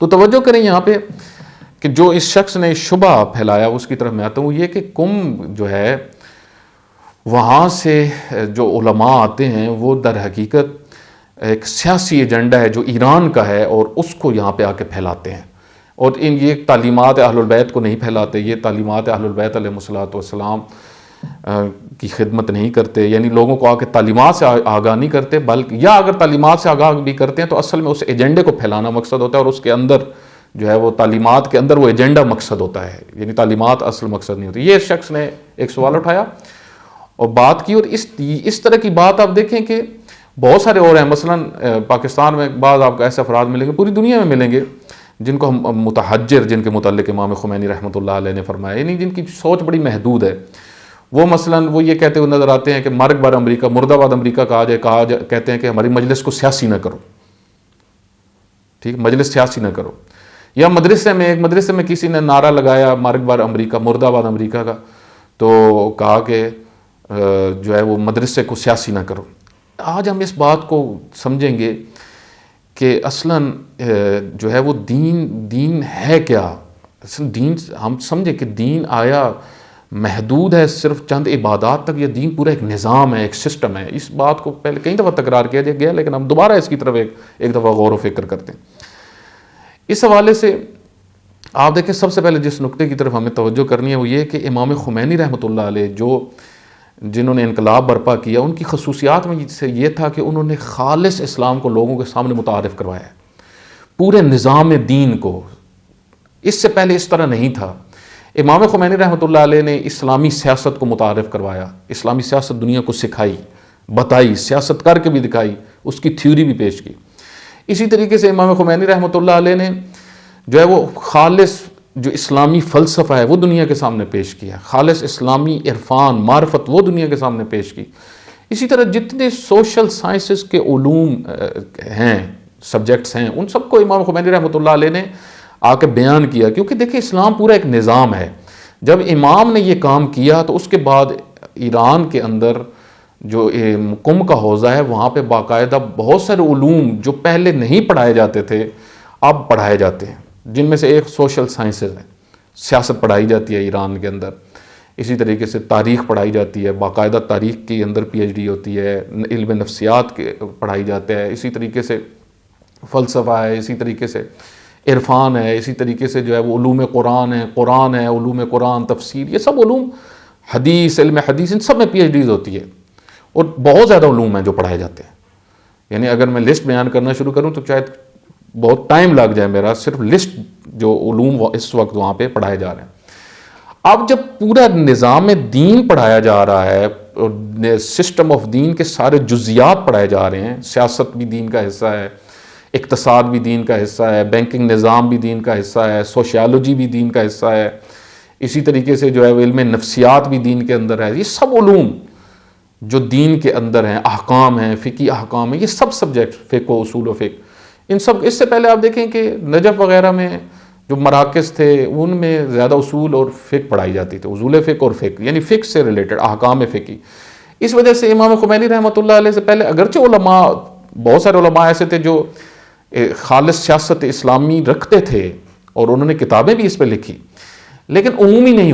تو توجہ کریں یہاں پہ کہ جو اس شخص نے شبہ پھیلایا اس کی طرف میں آتا ہوں، یہ کہ قم جو ہے وہاں سے جو علماء آتے ہیں وہ در حقیقت ایک سیاسی ایجنڈا ہے جو ایران کا ہے، اور اس کو یہاں پہ آ کے پھیلاتے ہیں، اور یہ تعلیمات اہل البیت کو نہیں پھیلاتے، یہ تعلیمات اہل البیت علیہ الصلوۃ والسلام کی خدمت نہیں کرتے، یعنی لوگوں کو آ کے تعلیمات سے آگاہ نہیں کرتے، بلکہ یا اگر تعلیمات سے آگاہ بھی کرتے ہیں تو اصل میں اس ایجنڈے کو پھیلانا مقصد ہوتا ہے، اور اس کے اندر جو ہے وہ تعلیمات کے اندر وہ ایجنڈا مقصد ہوتا ہے، یعنی تعلیمات اصل مقصد نہیں ہوتی۔ یہ شخص نے ایک سوال اٹھایا اور بات کی، اور اس طرح کی بات آپ دیکھیں کہ بہت سارے اور ہیں، مثلا پاکستان میں بعض آپ کو ایسے افراد ملیں گے، پوری دنیا میں ملیں گے، جن کو ہم متحجر، جن کے متعلق امام خمینی رحمۃ اللہ علیہ نے فرمایا، یعنی جن کی سوچ بڑی محدود ہے، وہ مثلا وہ یہ کہتے ہوئے نظر آتے ہیں کہ مرگ بر امریکہ، مردہ باد امریکہ کہتے ہیں کہ ہماری مجلس کو سیاسی نہ کرو، ٹھیک، مجلس سیاسی نہ کرو، یا ایک مدرسے میں کسی نے نعرہ لگایا مرگ بر امریکہ، مردہ باد امریکہ کا، تو کہا کہ جو ہے وہ مدرسے کو سیاسی نہ کرو۔ آج ہم اس بات کو سمجھیں گے کہ اصلاً جو ہے وہ دین ہے کیا، اصل دین ہم سمجھیں کہ دین آیا محدود ہے صرف چند عبادات تک، یا دین پورا ایک نظام ہے، ایک سسٹم ہے۔ اس بات کو پہلے کئی دفعہ تکرار کیا گیا، لیکن ہم دوبارہ اس کی طرف ایک دفعہ غور و فکر کرتے ہیں۔ اس حوالے سے آپ دیکھیں سب سے پہلے جس نقطے کی طرف ہمیں توجہ کرنی ہے وہ یہ کہ امام خمینی رحمۃ اللہ علیہ جنہوں نے انقلاب برپا کیا، ان کی خصوصیات میں سے یہ تھا کہ انہوں نے خالص اسلام کو لوگوں کے سامنے متعارف کروایا ہے، پورے نظام دین کو۔ اس سے پہلے اس طرح نہیں تھا۔ امام خمینی رحمۃ اللہ علیہ نے اسلامی سیاست کو متعارف کروایا، اسلامی سیاست دنیا کو سکھائی، بتائی، سیاست کر کے بھی دکھائی، اس کی تھیوری بھی پیش کی۔ اسی طریقے سے امام خمینی رحمۃ اللہ علیہ نے جو ہے وہ خالص جو اسلامی فلسفہ ہے وہ دنیا کے سامنے پیش کیا، خالص اسلامی عرفان، معرفت وہ دنیا کے سامنے پیش کی۔ اسی طرح جتنے سوشل سائنسز کے علوم ہیں، سبجیکٹس ہیں، ان سب کو امام خمینی رحمۃ اللہ علیہ نے آ کے بیان کیا، کیونکہ دیکھیں اسلام پورا ایک نظام ہے۔ جب امام نے یہ کام کیا تو اس کے بعد ایران کے اندر جو قم کا حوزہ ہے وہاں پہ باقاعدہ بہت سارے علوم جو پہلے نہیں پڑھائے جاتے تھے اب پڑھائے جاتے ہیں، جن میں سے ایک سوشل سائنسز ہے، سیاست پڑھائی جاتی ہے ایران کے اندر، اسی طریقے سے تاریخ پڑھائی جاتی ہے، باقاعدہ تاریخ کے اندر پی ایچ ڈی ہوتی ہے، علم نفسیات کے پڑھائی جاتے ہیں، اسی طریقے سے فلسفہ ہے، اسی طریقے سے عرفان ہے، اسی طریقے سے جو ہے وہ علوم قرآن ہے، علوم قرآن، تفسیر، یہ سب علوم، حدیث، علم حدیث، ان سب میں پی ایچ ڈیز ہوتی ہے، اور بہت زیادہ علوم ہیں جو پڑھائے جاتے ہیں۔ یعنی اگر میں لسٹ بیان کرنا شروع کروں تو شاید بہت ٹائم لگ جائے میرا، صرف لسٹ جو علوم اس وقت وہاں پہ پڑھائے جا رہے ہیں۔ اب جب پورا نظام دین پڑھایا جا رہا ہے اور سسٹم آف دین کے سارے جزیات پڑھائے جا رہے ہیں، سیاست بھی دین کا حصہ ہے، اقتصاد بھی دین کا حصہ ہے، بینکنگ نظام بھی دین کا حصہ ہے، سوشیالوجی بھی دین کا حصہ ہے، اسی طریقے سے جو ہے وہ علم نفسیات بھی دین کے اندر ہے، یہ سب علوم جو دین کے اندر ہیں، احکام ہیں، فقہی احکام ہیں، یہ سب سبجیکٹ، فقہ و اصول و فقہ، ان سب، اس سے پہلے آپ دیکھیں کہ نجف وغیرہ میں جو مراکز تھے ان میں زیادہ اصول اور فقہ پڑھائی جاتی تھی، اصول فقہ اور فقہ، یعنی فقہ سے ریلیٹڈ احکام فقہی۔ اس وجہ سے امام خمینی رحمۃ اللہ علیہ سے پہلے اگرچہ علماء، بہت سارے علماء ایسے تھے جو خالص سیاست اسلامی رکھتے تھے اور انہوں نے کتابیں بھی اس پہ لکھی، لیکن عمومی نہیں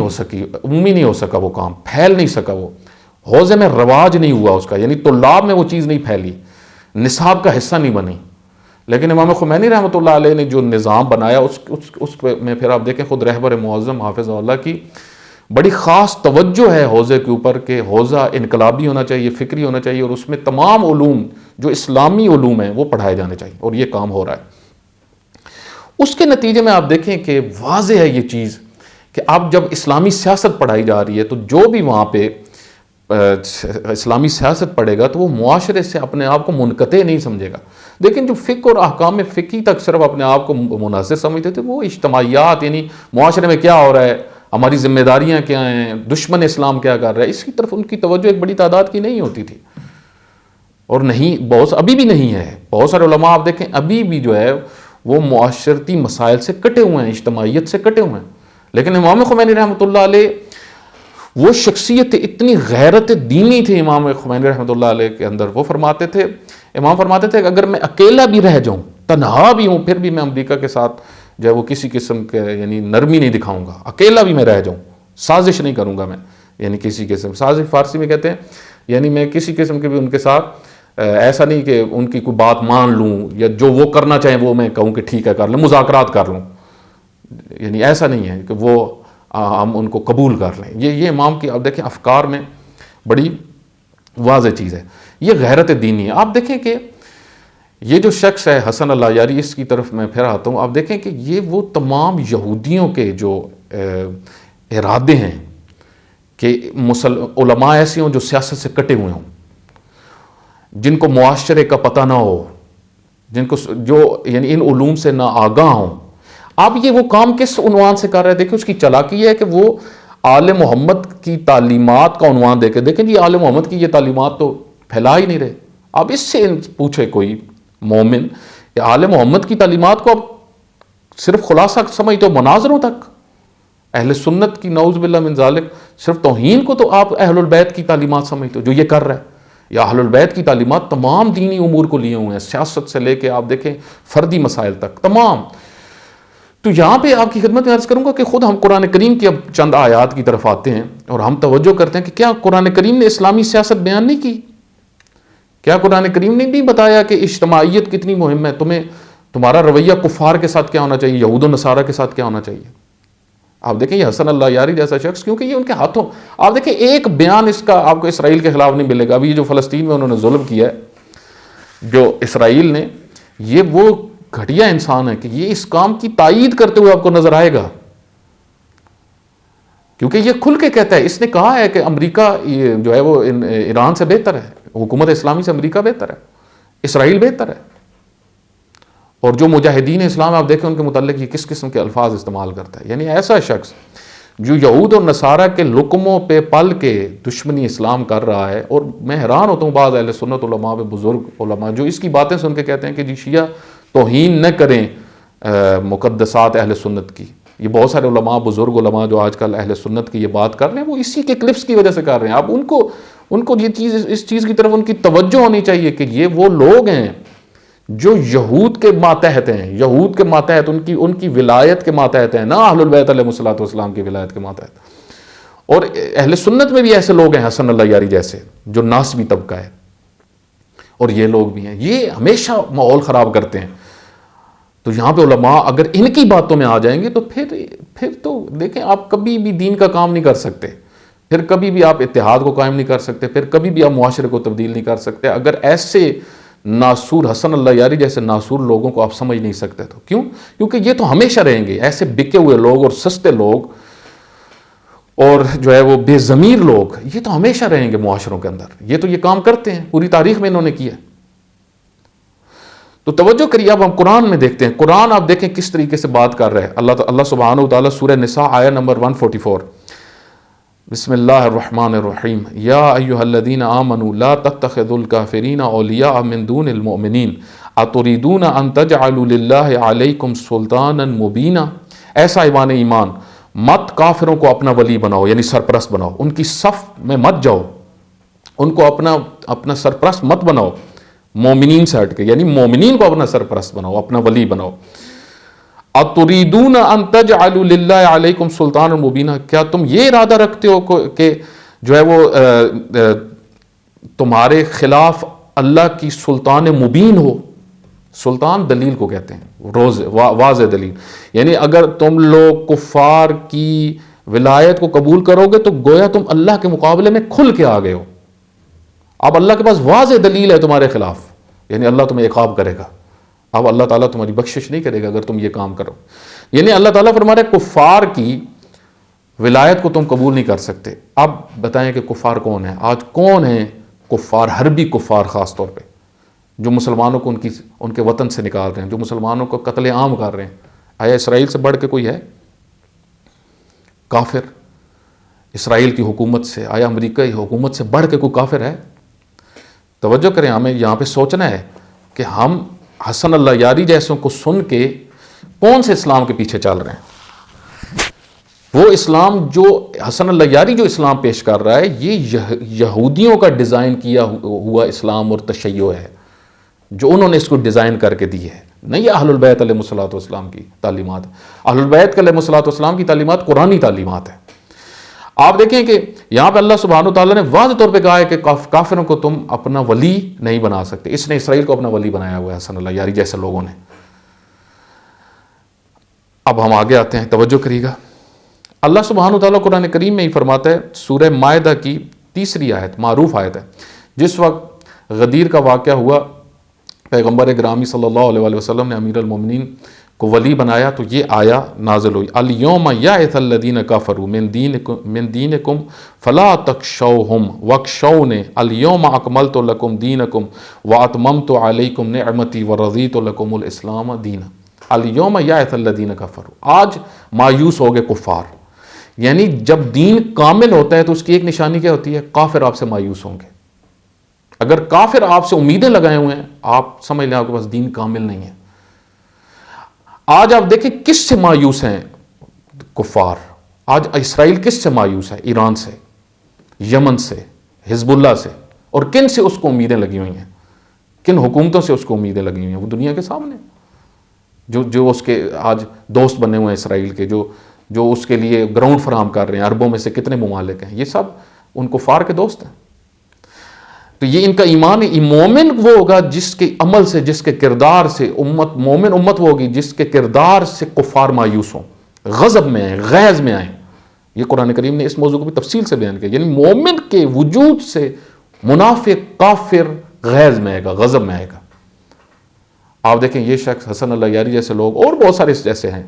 ہو سکا وہ کام، پھیل نہیں سکا، وہ حوزے میں رواج نہیں ہوا اس کا، یعنی طلاب میں وہ چیز نہیں پھیلی، نصاب کا حصہ نہیں بنی۔ لیکن امام خمینی رحمۃ اللہ علیہ نے جو نظام بنایا اس میں پھر آپ دیکھیں خود رہبر معظم حافظ اللہ کی بڑی خاص توجہ ہے حوزے کے اوپر کہ حوزہ انقلابی ہونا چاہیے، فکری ہونا چاہیے، اور اس میں تمام علوم جو اسلامی علوم ہیں وہ پڑھائے جانے چاہیے، اور یہ کام ہو رہا ہے۔ اس کے نتیجے میں آپ دیکھیں کہ واضح ہے یہ چیز کہ اب جب اسلامی سیاست پڑھائی جا رہی ہے تو جو بھی وہاں پہ اسلامی سیاست پڑھے گا تو وہ معاشرے سے اپنے آپ کو منقطع نہیں سمجھے گا۔ لیکن جو فقہ اور احکام فقہی تک صرف اپنے آپ کو منحصر سمجھتے تھے، وہ اجتماعیات، یعنی معاشرے میں کیا ہو رہا ہے، ہماری ذمہ داریاں کیا ہیں، دشمن اسلام کیا کر رہا ہے، اس کی طرف ان کی توجہ ایک بڑی تعداد کی نہیں ہوتی تھی، اور نہیں ابھی بھی نہیں ہے۔ بہت سارے علماء آپ دیکھیں ابھی بھی جو ہے وہ معاشرتی مسائل سے کٹے ہوئے ہیں، اجتماعیت سے کٹے ہوئے ہیں۔ لیکن امام خمینی رحمۃ اللہ علیہ وہ شخصیت اتنی غیرت دینی تھی امام خمینی رحمۃ اللہ علیہ کے اندر، وہ فرماتے تھے، امام فرماتے تھے کہ اگر میں اکیلا بھی رہ جاؤں تنہا بھی ہوں پھر بھی میں امریکہ کے ساتھ جو ہے وہ کسی قسم کے یعنی نرمی نہیں دکھاؤں گا، اکیلا بھی میں رہ جاؤں، سازش نہیں کروں گا میں، یعنی کسی قسم، سازش فارسی میں کہتے ہیں یعنی میں کسی قسم کے بھی ان کے ساتھ ایسا نہیں کہ ان کی کوئی بات مان لوں یا جو وہ کرنا چاہیں وہ میں کہوں کہ ٹھیک ہے کر لیں، مذاکرات کر لوں، یعنی ایسا نہیں ہے کہ وہ ہم ان کو قبول کر لیں۔ یہ امام کی اب دیکھیں افکار میں بڑی واضح چیز ہے، یہ غیرت دینی ہے۔ آپ دیکھیں کہ یہ جو شخص ہے حسن اللہ یاری، اس کی طرف میں پھر آتا ہوں، آپ دیکھیں کہ یہ وہ تمام یہودیوں کے جو ارادے ہیں کہ علماء ایسے ہوں جو سیاست سے کٹے ہوئے ہوں، جن کو معاشرے کا پتہ نہ ہو، جن کو جو یعنی ان علوم سے نہ آگاہ ہوں۔ اب یہ وہ کام کس عنوان سے کر رہے ہیں؟ دیکھیں اس کی چالاکی ہے کہ وہ آل محمد کی تعلیمات کا عنوان دے کے، دیکھیں جی آل محمد کی یہ تعلیمات تو پھیلا ہی نہیں رہے۔ اب اس سے پوچھے کوئی مومن کہ آل محمد کی تعلیمات کو اب صرف خلاصہ سمجھتے ہو مناظروں تک، اہل سنت کی نعوذ باللہ من ذالک صرف توہین کو تو آپ اہل البیت کی تعلیمات سمجھتے ہو جو یہ کر رہا ہے، یا اہل البیت کی تعلیمات تمام دینی امور کو لیے ہوئے ہیں، سیاست سے لے کے آپ دیکھیں فردی مسائل تک تمام۔ تو یہاں پہ آپ کی خدمت میں عرض کروں گا کہ خود ہم قرآن کریم کی اب چند آیات کی طرف آتے ہیں اور ہم توجہ کرتے ہیں کہ کیا قرآن کریم نے اسلامی سیاست بیان نہیں کی؟ کیا قرآن کریم نے نہیں بتایا کہ اجتماعیت کتنی مہم ہے؟ تمہارا رویہ کفار کے ساتھ کیا ہونا چاہیے، یہود و نصارہ کے ساتھ کیا ہونا چاہیے؟ آپ دیکھیں یہ حسن اللہ یاری جیسا شخص، کیونکہ یہ ان کے ہاتھوں، آپ دیکھیں ایک بیان اس کا آپ کو اسرائیل کے خلاف نہیں ملے گا۔ ابھی جو فلسطین میں انہوں نے ظلم کیا ہے جو اسرائیل نے، یہ وہ گھٹیا انسان ہے کہ یہ اس کام کی تائید کرتے ہوئے آپ کو نظر آئے گا، کیونکہ یہ کھل کے کہتا ہے، اس نے کہا ہے کہ امریکہ جو ہے وہ ایران سے بہتر ہے، حکومت اسلامی سے امریکہ بہتر ہے، اسرائیل بہتر ہے۔ اور جو مجاہدین اسلام آپ دیکھیں ان کے متعلق یہ کس قسم کے الفاظ استعمال کرتا ہے، یعنی ایسا شخص جو یہود اور نصارہ کے لقموں پہ پل کے دشمنی اسلام کر رہا ہے۔ اور میں حیران ہوتا ہوں بعض اہل سنت علماء پہ، بزرگ علماء جو اس کی باتیں سن کے کہتے ہیں کہ جی شیعہ توہین نہ کریں مقدسات اہل سنت کی۔ یہ بہت سارے علماء، بزرگ علماء جو آج کل اہل سنت کی یہ بات کر رہے ہیں وہ اسی کے کلپس کی وجہ سے کر رہے ہیں۔ اب ان کو یہ چیز، اس چیز کی طرف ان کی توجہ ہونی چاہیے کہ یہ وہ لوگ ہیں جو یہود کے ماتحت ہیں، یہود کے ماتحت، ان کی ولایت کے ماتحت ہیں، نہ اہل البیت علیہ الصلوۃ والسلام کی ولایت کے ماتحت۔ اور اہل سنت میں بھی ایسے لوگ ہیں حسن اللہ یاری جیسے جو ناسبی طبقہ ہے، اور یہ لوگ بھی ہیں، یہ ہمیشہ ماحول خراب کرتے ہیں۔ تو یہاں پہ علماء اگر ان کی باتوں میں آ جائیں گے تو پھر تو دیکھیں آپ کبھی بھی دین کا کام نہیں کر سکتے، پھر کبھی بھی آپ اتحاد کو قائم نہیں کر سکتے، پھر کبھی بھی آپ معاشرے کو تبدیل نہیں کر سکتے اگر ایسے ناسور حسن اللہ یاری جیسے ناسور لوگوں کو آپ سمجھ نہیں سکتے۔ تو کیونکہ یہ تو ہمیشہ رہیں گے، ایسے بکے ہوئے لوگ اور سستے لوگ اور جو ہے وہ بے ضمیر لوگ، یہ تو ہمیشہ رہیں گے معاشروں کے اندر، یہ تو یہ کام کرتے ہیں، پوری تاریخ میں انہوں نے کیا۔ تو توجہ کریے، اب ہم قرآن میں دیکھتے ہیں، قرآن آپ دیکھیں کس طریقے سے بات کر رہے ہیں۔ اللہ سبحانہ وتعالیٰ سورہ نساء آیہ نمبر 144، بسم اللہ الرحمن الرحیم، یا ایہا الذین آمنوا لا تتخذوا الکافرین اولیاء من دون المؤمنین اتریدون ان تجعلوا للہ علیکم سلطانا مبینا۔ ایسا ایمان ایمان، مت کافروں کو اپنا ولی بناؤ، یعنی سرپرست بناؤ، ان کی صف میں مت جاؤ، ان کو اپنا سرپرست مت بناؤ، مومنین سے ہٹ کے، یعنی مومنین کو اپنا سرپرست بناؤ، اپنا ولی بناؤ۔ اتریدون ان تجعلوا للہ علیکم سلطانا مبینا، کیا تم یہ ارادہ رکھتے ہو کہ جو ہے وہ تمہارے خلاف اللہ کی سلطان مبین ہو؟ سلطان دلیل کو کہتے ہیں، واضح دلیل، یعنی اگر تم لوگ کفار کی ولایت کو قبول کرو گے تو گویا تم اللہ کے مقابلے میں کھل کے آ گئے ہو، اب اللہ کے پاس واضح دلیل ہے تمہارے خلاف، یعنی اللہ تمہیں عقاب کرے گا، اب اللہ تعالیٰ تمہاری بخشش نہیں کرے گا اگر تم یہ کام کرو۔ یعنی اللہ تعالیٰ فرما رہے کفار کی ولایت کو تم قبول نہیں کر سکتے۔ اب بتائیں کہ کفار کون ہیں؟ آج کون ہیں کفار؟ حربی کفار خاص طور پہ، جو مسلمانوں کو ان کے وطن سے نکال رہے ہیں، جو مسلمانوں کو قتل عام کر رہے ہیں۔ آیا اسرائیل سے بڑھ کے کوئی ہے کافر؟ اسرائیل کی حکومت سے، آیا امریکہ کی حکومت سے بڑھ کے کوئی کافر ہے؟ توجہ کریں، ہمیں یہاں پہ سوچنا ہے کہ ہم حسن اللہ یاری جیسوں کو سن کے کون سے اسلام کے پیچھے چل رہے ہیں؟ وہ اسلام جو حسن اللہ یاری جو اسلام پیش کر رہا ہے، یہ یہودیوں کا ڈیزائن کیا ہوا اسلام اور تشیع ہے، جو انہوں نے اس کو ڈیزائن کر کے دی ہے۔ نہیں اہل البیت علیہ الصلوۃ والسلام کی تعلیمات. اہل البیت علیہ الصلوۃ والسلام کی تعلیمات قرآنی تعلیمات ہیں. آپ دیکھیں کہ یہاں پہ اللہ سبحانہ وتعالیٰ نے واضح طور پہ کہا ہے کہ کافروں کو تم اپنا ولی نہیں بنا سکتے. اس نے اسرائیل کو اپنا ولی بنایا ہوا ہے حسن اللہ یاری جیسے لوگوں نے. اب ہم آگے آتے ہیں, توجہ کریے گا. اللہ سبحانہ وتعالیٰ قرآن کریم میں ہی فرماتا ہے, سورہ مائدہ کی 3 آیت, معروف آیت ہے. جس وقت غدیر کا واقعہ ہوا, پیغمبر گرامی صلی اللہ علیہ وسلم نے امیر المومنین کو ولی بنایا, تو یہ آیا نازل ہوئی, الیوم یئس الذین کفروا من دینکم فلا تخشوہم واخشونی الیوم اکملت لکم دینکم واتممت علیکم نعمتی ورضیت لکم الاسلام دینا. الیوم یئس الذین کفروا, آج مایوس ہو گئے کفار. یعنی جب دین کامل ہوتا ہے تو اس کی ایک نشانی کیا ہوتی ہے, کافر آپ سے مایوس ہوں گے. اگر کافر آپ سے امیدیں لگائے ہوئے ہیں, آپ سمجھ لیں آپ کے پاس دین کامل نہیں ہے. آج آپ دیکھیں کس سے مایوس ہیں کفار. آج اسرائیل کس سے مایوس ہے؟ ایران سے, یمن سے, حزب اللہ سے. اور کن سے اس کو امیدیں لگی ہوئی ہیں, کن حکومتوں سے اس کو امیدیں لگی ہوئی ہیں؟ وہ دنیا کے سامنے جو اس کے آج دوست بنے ہوئے ہیں اسرائیل کے, جو اس کے لیے گراؤنڈ فراہم کر رہے ہیں. عربوں میں سے کتنے ممالک ہیں, یہ سب ان کفار کے دوست ہیں. تو یہ ان کا ایمان ہے. مومن وہ ہوگا جس کے عمل سے, جس کے کردار سے مومن امت وہ ہوگی جس کے کردار سے کفار مایوس ہوں, غضب میں آئیں, غیظ میں آئیں. یہ قرآن کریم نے اس موضوع کو بھی تفصیل سے بیان کیا. یعنی مومن کے وجود سے منافق کافر غیظ میں آئے گا, غضب میں آئے گا. آپ دیکھیں یہ شخص حسن اللہ یاری جیسے لوگ اور بہت سارے جیسے ہیں,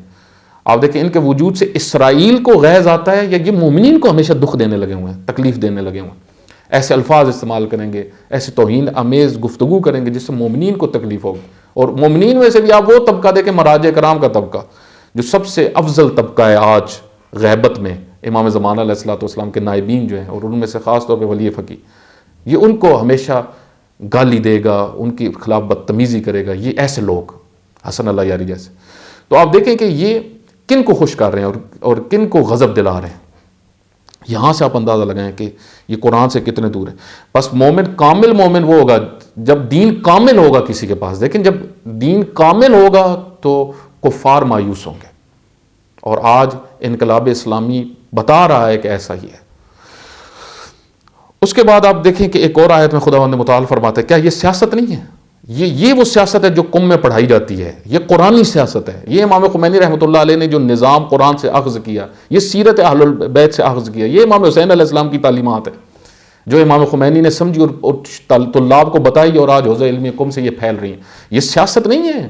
آپ دیکھیں ان کے وجود سے اسرائیل کو غیظ آتا ہے, یا یہ مومنین کو ہمیشہ دکھ دینے لگے ہوئے ہیں, تکلیف دینے لگے ہوئے ہیں. ایسے الفاظ استعمال کریں گے, ایسے توہین امیز گفتگو کریں گے جس سے مومنین کو تکلیف ہوگی. اور مومنین میں سے بھی آپ وہ طبقہ دیکھیں, مراجع کرام کا طبقہ, جو سب سے افضل طبقہ ہے آج غیبت میں, امام زمانہ علیہ الصلوۃ والسلام کے نائبین جو ہیں, اور ان میں سے خاص طور پہ ولی فقی, یہ ان کو ہمیشہ گالی دے گا, ان کے خلاف بدتمیزی کرے گا. یہ ایسے لوگ حسن اللہ یاری جیسے. تو آپ دیکھیں کہ یہ کن کو خوش کر رہے ہیں اور کن کو غضب دلا رہے ہیں. یہاں سے آپ اندازہ لگائیں کہ یہ قرآن سے کتنے دور ہے. بس مومن, کامل مومن وہ ہوگا جب دین کامل ہوگا کسی کے پاس. لیکن جب دین کامل ہوگا تو کفار مایوس ہوں گے. اور آج انقلاب اسلامی بتا رہا ہے کہ ایسا ہی ہے. اس کے بعد آپ دیکھیں کہ ایک اور آیت میں خداوند متعال فرماتا ہے, کیا یہ سیاست نہیں ہے؟ یہ وہ سیاست ہے جو قم میں پڑھائی جاتی ہے. یہ قرآنی سیاست ہے. یہ امام خمینی رحمۃ اللہ علیہ نے جو نظام قرآن سے اخذ کیا, یہ سیرت اہل البیت سے اخذ کیا, یہ امام حسین علیہ السلام کی تعلیمات ہے جو امام خمینی نے سمجھی اور طلاب کو بتائی, اور آج حوزہ علمی قم سے یہ پھیل رہی ہیں. یہ سیاست نہیں ہے,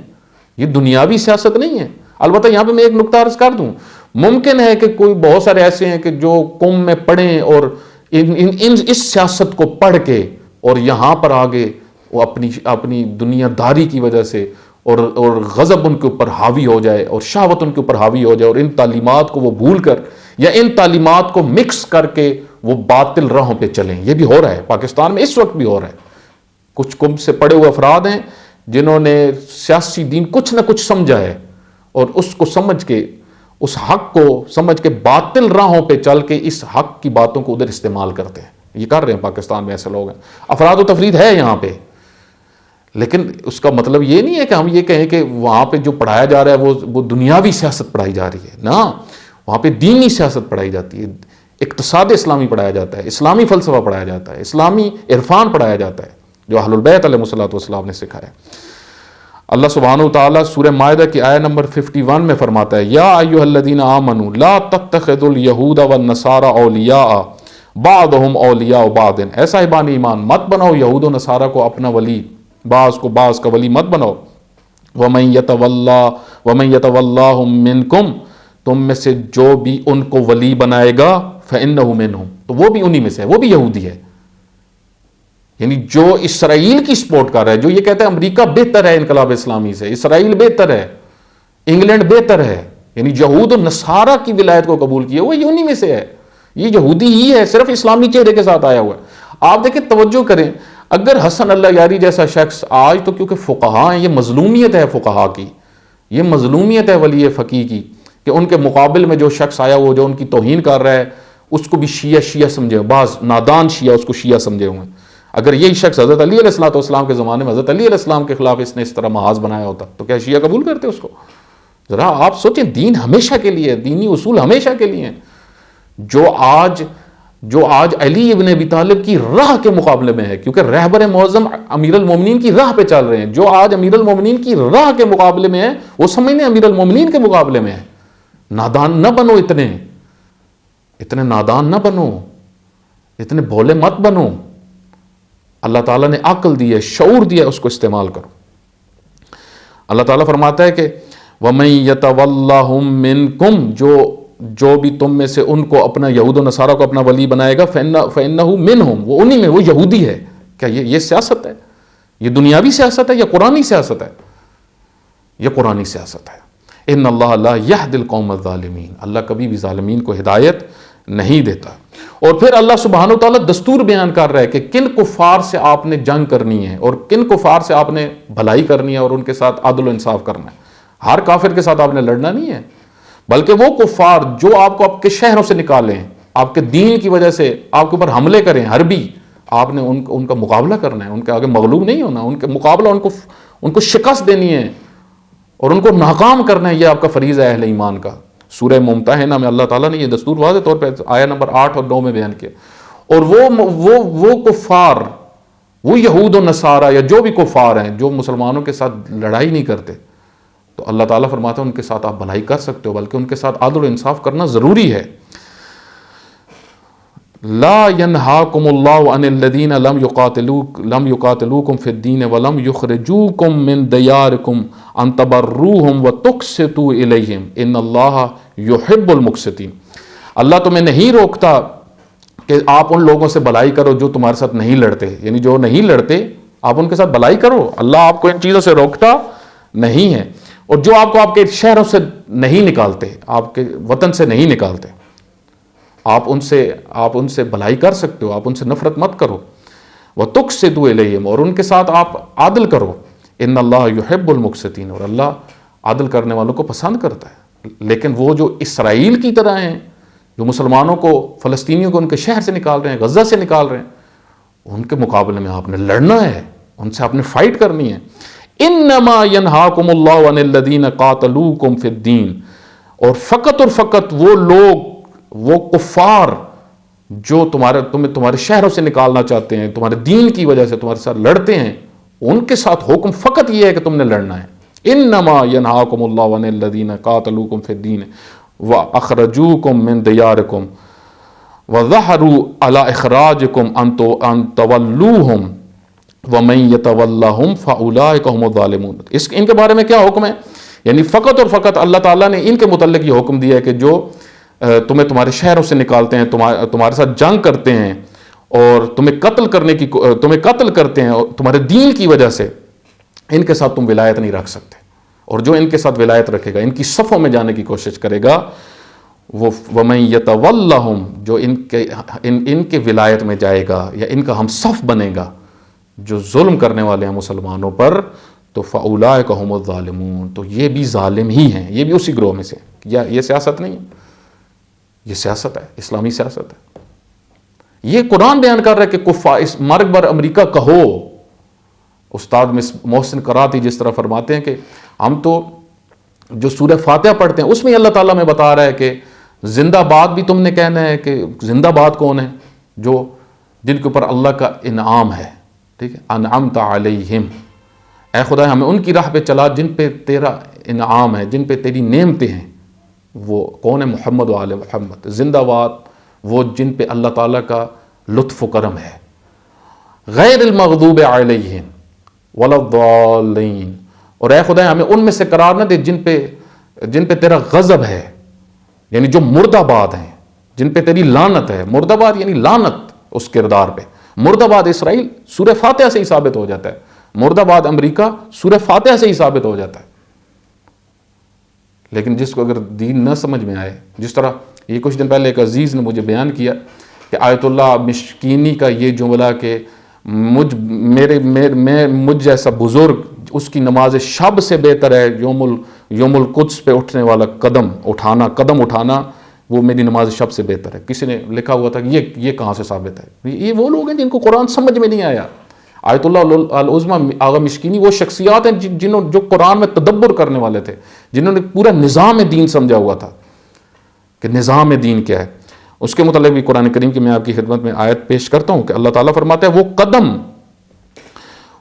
یہ دنیاوی سیاست نہیں ہے. البتہ یہاں پہ میں ایک نقطہ عرض کر دوں, ممکن ہے کہ کوئی بہت سارے ایسے ہیں کہ جو قم میں پڑھیں اور اس سیاست کو پڑھ کے اور یہاں پر آگے وہ اپنی دنیا داری کی وجہ سے اور غضب ان کے اوپر حاوی ہو جائے, اور شہوت ان کے اوپر حاوی ہو جائے, اور ان تعلیمات کو وہ بھول کر یا ان تعلیمات کو مکس کر کے وہ باطل راہوں پہ چلیں. یہ بھی ہو رہا ہے پاکستان میں, اس وقت بھی ہو رہا ہے. کچھ قم سے پڑے ہوئے افراد ہیں جنہوں نے سیاسی دین کچھ نہ کچھ سمجھا ہے, اور اس کو سمجھ کے, اس حق کو سمجھ کے باطل راہوں پہ چل کے اس حق کی باتوں کو ادھر استعمال کرتے ہیں. یہ کر رہے ہیں پاکستان میں, ایسے لوگ ہیں. افراد و تفرید ہے یہاں پہ, لیکن اس کا مطلب یہ نہیں ہے کہ ہم یہ کہیں کہ وہاں پہ جو پڑھایا جا رہا ہے وہ دنیاوی سیاست پڑھائی جا رہی ہے. نا, وہاں پہ دینی سیاست پڑھائی جاتی ہے, اقتصاد اسلامی پڑھایا جاتا ہے, اسلامی فلسفہ پڑھایا جاتا ہے, اسلامی عرفان پڑھایا جاتا ہے, جو اہل البیت علیہ الصلوۃ والسلام نے سکھایا. اللہ سبحانہ وتعالیٰ سورہ مائدہ کی آیت نمبر 51 میں فرماتا ہے, یا ایھا الذین آمنوا لا تتخذوا اليہود والنصارى اولیاء بعضهم اولیاء بعض. اے صاحبان ایمان, مت بناؤ یہود و نصارہ کو اپنا ولی, بعض کو بعض کا ولی مت بناؤ. ومن یتولاھم منکم, تم میں سے جو بھی ان کو ولی بنائے گا, فانہ منہم, تو وہ بھی انہی میں سے ہے, وہ بھی یہودی ہے. یعنی جو اسرائیل کی سپورٹ کر رہا ہے, جو یہ کہتا ہے امریکہ بہتر ہے انقلاب اسلامی سے, اسرائیل بہتر ہے, انگلینڈ بہتر ہے, یعنی یہود و نصارہ کی ولایت کو قبول کیا, وہ انہی میں سے ہے. یہ یہودی ہی ہے, صرف اسلامی چہرے کے ساتھ آیا ہوا ہے. آپ دیکھیں, توجہ کریں, اگر حسن اللہ یاری جیسا شخص آج, تو کیونکہ فقہاء ہیں, یہ مظلومیت ہے فقہاء کی, یہ مظلومیت ہے ولی فقیہ کی, کہ ان کے مقابل میں جو شخص آیا وہ جو ان کی توہین کر رہا ہے, اس کو بھی شیعہ سمجھے, بعض نادان شیعہ اس کو شیعہ سمجھے ہوئے ہیں. اگر یہی شخص حضرت علی علیہ السلام کے زمانے میں حضرت علی علیہ السلام کے خلاف اس نے اس طرح محاذ بنایا ہوتا تو کیا شیعہ قبول کرتے اس کو؟ ذرا آپ سوچیں، دین ہمیشہ کے لیے، دینی اصول ہمیشہ کے لیے ہیں۔ جو آج علی ابن ابی طالب کی راہ کے مقابلے میں ہے، کیونکہ رہبر معظم امیر المومنین کی راہ پہ چل رہے ہیں، جو آج امیر المومنین کی راہ کے مقابلے میں ہے وہ سمجھنے امیر المومنین کے مقابلے میں ہے۔ نادان نہ بنو، اتنے نادان نہ بنو، اتنے بھولے مت بنو۔ اللہ تعالیٰ نے عقل دی ہے، شعور دیا ہے، اس کو استعمال کرو۔ اللہ تعالیٰ فرماتا ہے کہ وَمَن يَتَوَلَّهُم مِّنكُم، جو بھی تم میں سے ان کو اپنا، یہود و نصارہ کو اپنا ولی بنائے گا، فَإِنَّهُ مِنْهُمْ، وہ انہی میں، وہ یہودی ہے۔ کیا یہ سیاست ہے؟ یہ دنیاوی سیاست ہے یا قرآنی سیاست ہے؟ یہ قرآنی سیاست ہے۔ ان اللہ لا یہدی القوم الظالمین، اللہ کبھی بھی ظالمین کو ہدایت نہیں دیتا۔ اور پھر اللہ سبحانہ و تعالیٰ دستور بیان کر رہا ہے کہ کن کفار سے آپ نے جنگ کرنی ہے اور کن کفار سے آپ نے بھلائی کرنی ہے اور ان کے ساتھ عدل و انصاف کرنا ہے۔ ہر کافر کے ساتھ آپ نے لڑنا نہیں ہے، بلکہ وہ کفار جو آپ کو آپ کے شہروں سے نکالیں، آپ کے دین کی وجہ سے آپ کے اوپر حملے کریں حربی، آپ نے ان کا مقابلہ کرنا ہے، ان کے آگے مغلوب نہیں ہونا، ان کے مقابلہ ان کو شکست دینی ہے اور ان کو ناکام کرنا ہے۔ یہ آپ کا فریضہ ہے اہل ایمان کا۔ سورہ ممتحنہ میں اللہ تعالیٰ نے یہ دستور واضح طور پہ آیہ نمبر 8 اور 9 میں بیان کیا۔ اور وہ کفار، وہ یہود و نصارہ یا جو بھی کفار ہیں جو مسلمانوں کے ساتھ لڑائی نہیں کرتے، تو اللہ تعالیٰ فرماتا ہے ان کے ساتھ آپ بھلائی کر سکتے ہو، بلکہ ان کے ساتھ عدل و انصاف کرنا ضروری ہے۔ لا ينهاكم الله عن الذين لم يقاتلوكم في الدين ولم يخرجوكم من دياركم ان تبروهم وتقسطوا اليهم ان الله يحب المقسطين۔ اللہ تمہیں نہیں روکتا کہ آپ ان لوگوں سے بھلائی کرو جو تمہارے ساتھ نہیں لڑتے، یعنی جو نہیں لڑتے آپ ان کے ساتھ بھلائی کرو۔ اللہ آپ کو ان چیزوں سے روکتا نہیں ہے۔ اور جو آپ کو آپ کے شہروں سے نہیں نکالتے، آپ کے وطن سے نہیں نکالتے، آپ ان سے بھلائی کر سکتے ہو، آپ ان سے نفرت مت کرو۔ وَتُقْسِطُوا إِلَيْهِمْ، اور ان کے ساتھ آپ عدل کرو۔ ان اللہ يحب المقسطین، اور اللہ عدل کرنے والوں کو پسند کرتا ہے۔ لیکن وہ جو اسرائیل کی طرح ہیں، جو مسلمانوں کو، فلسطینیوں کو ان کے شہر سے نکال رہے ہیں، غزہ سے نکال رہے ہیں، ان کے مقابلے میں آپ نے لڑنا ہے، ان سے آپ نے فائٹ کرنی ہے۔ انما ينهاكم الله عن الذين قاتلوكم في الدين، اور فقط وہ لوگ، وہ کفار جو تمہارے شہروں سے نکالنا چاہتے ہیں، تمہارے دین کی وجہ سے تمہارے ساتھ لڑتے ہیں، ان کے ساتھ حکم فقط یہ ہے کہ تم نے لڑنا ہے۔ انما ينهاكم الله عن الذين قاتلوكم في الدين واخرجوكم من دياركم وظهروا على اخراجكم ان تولوهم وَمَن يَتَوَلَّهُمْ فَأُولَٰئِكَ هُمُ الظَّالِمُونَ۔ ان کے بارے میں کیا حکم ہے؟ یعنی فقط اور فقط اللہ تعالیٰ نے ان کے متعلق یہ حکم دیا ہے کہ جو تمہارے شہروں سے نکالتے ہیں، تمہارے ساتھ جنگ کرتے ہیں اور تمہیں قتل کرتے ہیں اور تمہارے دین کی وجہ سے، ان کے ساتھ تم ولایت نہیں رکھ سکتے۔ اور جو ان کے ساتھ ولایت رکھے گا، ان کی صفوں میں جانے کی کوشش کرے گا، وہ وَمَن يَتَوَلَّهُمْ، جو ان کے ولایت میں جائے گا یا ان کا ہم صف بنے گا، جو ظلم کرنے والے ہیں مسلمانوں پر، تو فَأُولَٰئِكَ هُمُ الظَّالِمُونَ، تو یہ بھی ظالم ہی ہیں، یہ بھی اسی گروہ میں سے۔ یہ سیاست نہیں ہے، یہ سیاست ہے، اسلامی سیاست ہے۔ یہ قرآن بیان کر رہا ہے کہ کفار، اس مرگ بر امریکہ کہو۔ استاد محسن قراتی جس طرح فرماتے ہیں کہ ہم تو جو سورہ فاتحہ پڑھتے ہیں اس میں اللہ تعالیٰ میں بتا رہا ہے کہ زندہ باد بھی تم نے کہنا ہے، کہ زندہ باد کون ہے؟ جن کے اوپر اللہ کا انعام ہے، ٹھیک ہے، انعمت علیہم، اے خدا ہمیں ان کی راہ پہ چلا جن پہ تیرا انعام ہے، جن پہ تیری نعمتیں ہیں۔ وہ کون ہے؟ محمد و آل محمد۔ زندہ باد وہ جن پہ اللہ تعالیٰ کا لطف و کرم ہے۔ غیر المغضوب علیہم ولا الضالین، اور اے خدا ہمیں ان میں سے قرار نہ دے جن پہ تیرا غضب ہے، یعنی جو مردہ باد ہیں، جن پہ تیری لعنت ہے۔ مردہ باد یعنی لعنت اس کردار پہ۔ مردہ باد اسرائیل سورہ فاتحہ سے ہی ثابت ہو جاتا ہے، مردہ باد امریکہ سورہ فاتحہ سے ہی ثابت ہو جاتا ہے۔ لیکن جس کو اگر دین نہ سمجھ میں آئے، جس طرح یہ کچھ دن پہلے ایک عزیز نے مجھے بیان کیا کہ آیت اللہ مشکینی کا یہ جملہ کہ مجھ جیسا بزرگ، اس کی نماز شب سے بہتر ہے یوم القدس پہ اٹھنے والا قدم اٹھانا، وہ میری نماز شب سے بہتر ہے. کسی نے لکھا ہوا تھا کہ یہ کہاں سے ثابت ہے؟ یہ وہ لوگ ہیں جن کو قرآن سمجھ میں نہیں آیا. آیت اللہ العظمی آغا مشکینی وہ شخصیات ہیں جو قرآن میں تدبر کرنے والے تھے، جنہوں نے پورا نظام دین سمجھا ہوا تھا کہ نظام دین کیا ہے. اس کے متعلق بھی قرآن کریم کی میں آپ کی خدمت میں آیت پیش کرتا ہوں کہ اللہ تعالیٰ فرماتا ہے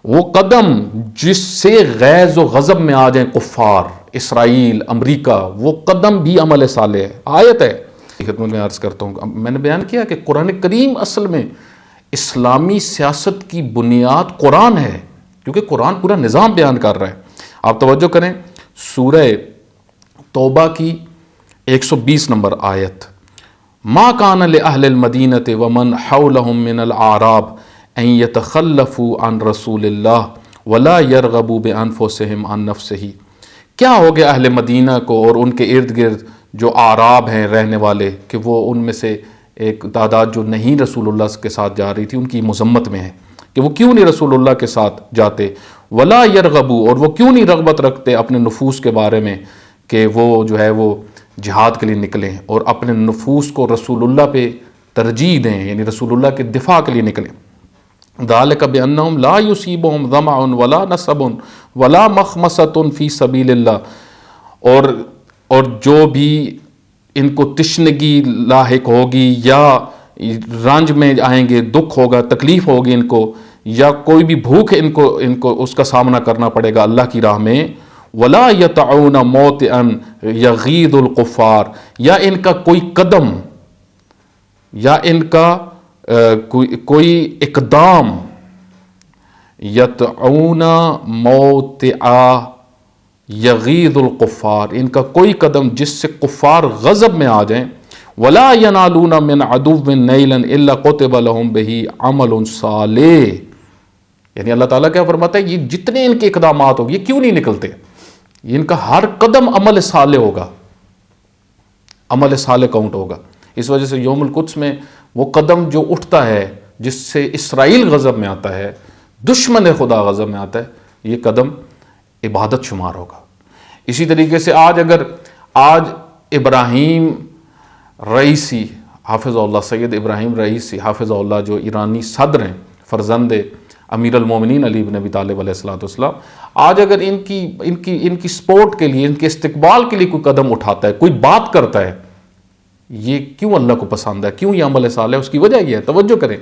وہ قدم جس سے غیظ و غضب میں آ جائیں کفار، اسرائیل، امریکہ، وہ قدم بھی عمل صالح ہے. آیت ہے، خدمت میں عرض کرتا ہوں. میں نے بیان کیا کہ قرآن کریم اصل میں اسلامی سیاست کی بنیاد قرآن ہے، کیونکہ قرآن پورا نظام بیان کر رہا ہے. آپ توجہ کریں سورہ توبہ کی 120 نمبر آیت. ما کان لأہل المدینۃ ومن حولہم من الاعراب ان یتخلفوا عن رسول اللہ ولا یرغبوا بانفسہم عن نفسہ. کیا ہو گیا اہل مدینہ کو اور ان کے ارد گرد جو اعراب ہیں رہنے والے، کہ وہ ان میں سے ایک تعداد جو نہیں رسول اللہ کے ساتھ جا رہی تھی، ان کی مذمت میں ہے کہ وہ کیوں نہیں رسول اللہ کے ساتھ جاتے. ولا یرغبوا، اور وہ کیوں نہیں رغبت رکھتے اپنے نفوس کے بارے میں کہ وہ جو ہے وہ جہاد کے لیے نکلیں اور اپنے نفوس کو رسول اللہ پہ ترجیح دیں، یعنی رسول اللہ کے دفاع کے لیے نکلیں. ذالک بانہم لا یصیبہم ظمأ ولا نصب ولا مخمصۃ فی سبیل اللہ. اور جو بھی ان کو تشنگی لاحق ہوگی یا رنج میں آئیں گے، دکھ ہوگا، تکلیف ہوگی ان کو، یا کوئی بھی بھوک ان کو اس کا سامنا کرنا پڑے گا اللہ کی راہ میں. ولا یطعون موطئا یغیظ الکفار، یا ان کا کوئی قدم یا ان کا کوئی اقدام، یطعون موطئا یغیظ الکفار، ان کا کوئی قدم جس سے کفار غضب میں آ جائیں. ولا ینالون من عدو نیلا الا کتب لهم به عمل صالح. یعنی اللہ تعالیٰ کیا فرماتا ہے، یہ جتنے ان کے اقدامات ہوں یہ کیوں نہیں نکلتے، ان کا ہر قدم عمل صالح ہوگا، عمل صالح کاؤنٹ ہوگا. اس وجہ سے یوم القدس میں وہ قدم جو اٹھتا ہے جس سے اسرائیل غضب میں آتا ہے، دشمن خدا غضب میں آتا ہے، یہ قدم عبادت شمار ہوگا. اسی طریقے سے آج ابراہیم رئیسی حافظ اللہ، سید ابراہیم رئیسی حافظ اللہ، جو ایرانی صدر ہیں، فرزند امیر المومنین علی بن ابی طالب علیہ السلام، آج اگر ان کی سپورٹ کے لیے، ان کے استقبال کے لیے کوئی قدم اٹھاتا ہے، کوئی بات کرتا ہے، یہ کیوں اللہ کو پسند ہے، کیوں یہ عمل صالح ہے؟ اس کی وجہ یہ ہے، توجہ کریں،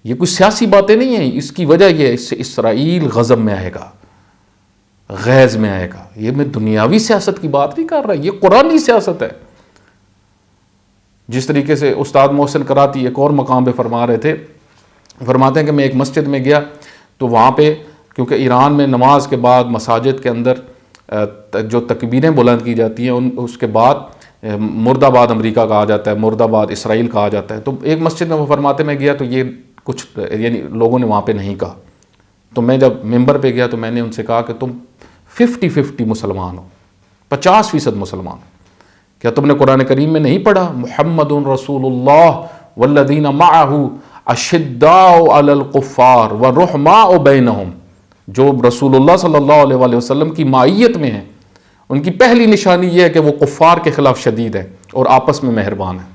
یہ کوئی سیاسی باتیں نہیں ہیں. اس کی وجہ یہ ہے، اس سے اسرائیل غضب میں آئے گا، غیظ میں آئے گا. یہ میں دنیاوی سیاست کی بات نہیں کر رہا، یہ قرآنی سیاست ہے. جس طریقے سے استاد محسن کراتی ایک اور مقام پہ فرما رہے تھے، فرماتے ہیں کہ میں ایک مسجد میں گیا تو وہاں پہ، کیونکہ ایران میں نماز کے بعد مساجد کے اندر جو تکبیریں بلند کی جاتی ہیں، اس کے بعد مرد آباد امریکہ کہا جاتا ہے، مرد آباد اسرائیل کہا جاتا ہے. تو ایک مسجد میں وہ فرماتے میں گیا تو یہ کچھ یعنی لوگوں نے وہاں پہ نہیں کہا. تو میں جب ممبر پہ گیا تو میں نے ان سے کہا کہ تم 50-50 مسلمان ہو، 50% مسلمان ہو. کیا تم نے قرآن کریم میں نہیں پڑھا محمد رسول اللہ والذین معہ اشداء علی الکفار ورحماء بینہم؟ جو رسول اللہ صلی اللہ علیہ وآلہ وسلم کی معیت میں ہیں، ان کی پہلی نشانی یہ ہے کہ وہ کفار کے خلاف شدید ہے اور آپس میں مہربان ہے.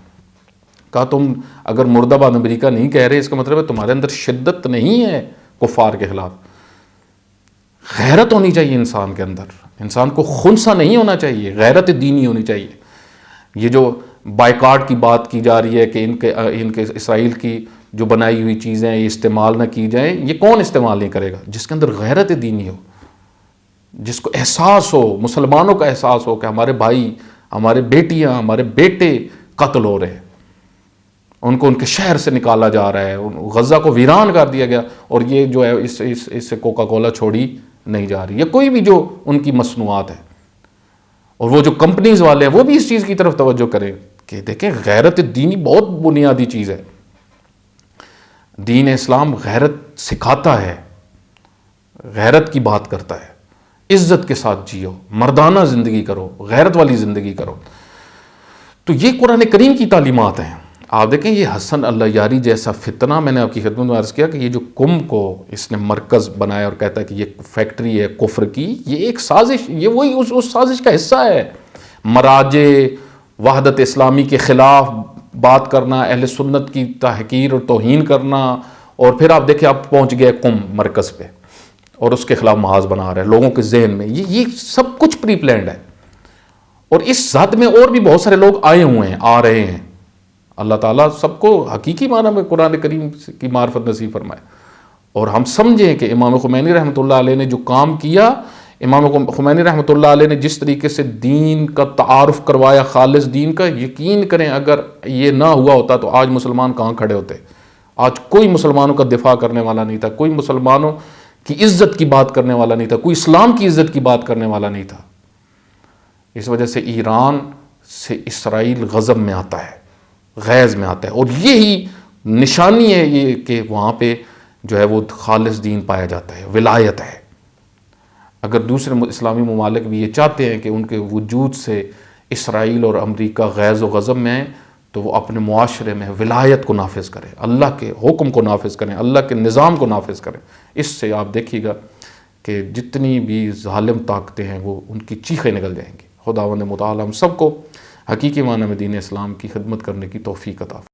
کہا تم اگر مرد آباد امریکہ نہیں کہہ رہے، اس کا مطلب ہے تمہارے اندر شدت نہیں ہے کفار کے خلاف. غیرت ہونی چاہیے انسان کے اندر، انسان کو خنثی نہیں ہونا چاہیے، غیرت دینی ہونی چاہیے. یہ جو بائیکاٹ کی بات کی جا رہی ہے کہ ان کے اسرائیل کی جو بنائی ہوئی چیزیں یہ استعمال نہ کی جائیں، یہ کون استعمال نہیں کرے گا؟ جس کے اندر غیرت دینی ہو، جس کو احساس ہو، مسلمانوں کا احساس ہو کہ ہمارے بھائی، ہمارے بیٹیاں، ہمارے بیٹے قتل ہو رہے ہیں، ان کو ان کے شہر سے نکالا جا رہا ہے، غزہ کو ویران کر دیا گیا، اور یہ جو ہے اس سے کوکا کولا چھوڑی نہیں جا رہی، یا کوئی بھی جو ان کی مصنوعات ہے. اور وہ جو کمپنیز والے ہیں وہ بھی اس چیز کی طرف توجہ کریں کہ دیکھیں غیرت دینی بہت بنیادی چیز ہے. دین اسلام غیرت سکھاتا ہے، غیرت کی بات کرتا ہے. عزت کے ساتھ جیو، مردانہ زندگی کرو، غیرت والی زندگی کرو. تو یہ قرآن کریم کی تعلیمات ہیں. آپ دیکھیں یہ حسن اللہ یاری جیسا فتنہ، میں نے آپ کی خدمت میں عرض کیا کہ یہ جو کمبھ کو اس نے مرکز بنایا اور کہتا ہے کہ یہ فیکٹری ہے کفر کی، یہ ایک سازش، یہ وہی اس سازش کا حصہ ہے. مراجع وحدت اسلامی کے خلاف بات کرنا، اہل سنت کی تحقیر اور توہین کرنا، اور پھر آپ دیکھیں آپ پہنچ گئے قم مرکز پہ اور اس کے خلاف محاذ بنا رہے ہیں لوگوں کے ذہن میں. یہ سب کچھ پری پلانڈ ہے. اور اس ذات میں اور بھی بہت سارے لوگ آئے ہوئے ہیں، آ رہے ہیں. اللہ تعالیٰ سب کو حقیقی معنی میں قرآن کریم کی معرفت نصیب فرمائے. اور ہم سمجھیں کہ امام خمینی رحمۃ اللہ علیہ نے جو کام کیا، امام خمینی رحمۃ اللہ علیہ نے جس طریقے سے دین کا تعارف کروایا، خالص دین کا، یقین کریں اگر یہ نہ ہوا ہوتا تو آج مسلمان کہاں کھڑے ہوتے. آج کوئی مسلمانوں کا دفاع کرنے والا نہیں تھا، کوئی مسلمانوں کی عزت کی بات کرنے والا نہیں تھا، کوئی اسلام کی عزت کی بات کرنے والا نہیں تھا. اس وجہ سے ایران سے اسرائیل غضب میں آتا ہے، غیظ میں آتا ہے، اور یہی نشانی ہے یہ کہ وہاں پہ جو ہے وہ خالص دین پایا جاتا ہے، ولایت ہے. اگر دوسرے اسلامی ممالک بھی یہ چاہتے ہیں کہ ان کے وجود سے اسرائیل اور امریکہ غیظ و غضب میں ہیں تو وہ اپنے معاشرے میں ولایت کو نافذ کریں، اللہ کے حکم کو نافذ کریں، اللہ کے نظام کو نافذ کریں. اس سے آپ دیکھیے گا کہ جتنی بھی ظالم طاقتیں ہیں وہ ان کی چیخیں نکل جائیں گی. خداوند متعال ہم سب کو حقیقی معنی میں دین اسلام کی خدمت کرنے کی توفیق عطا فرمائے.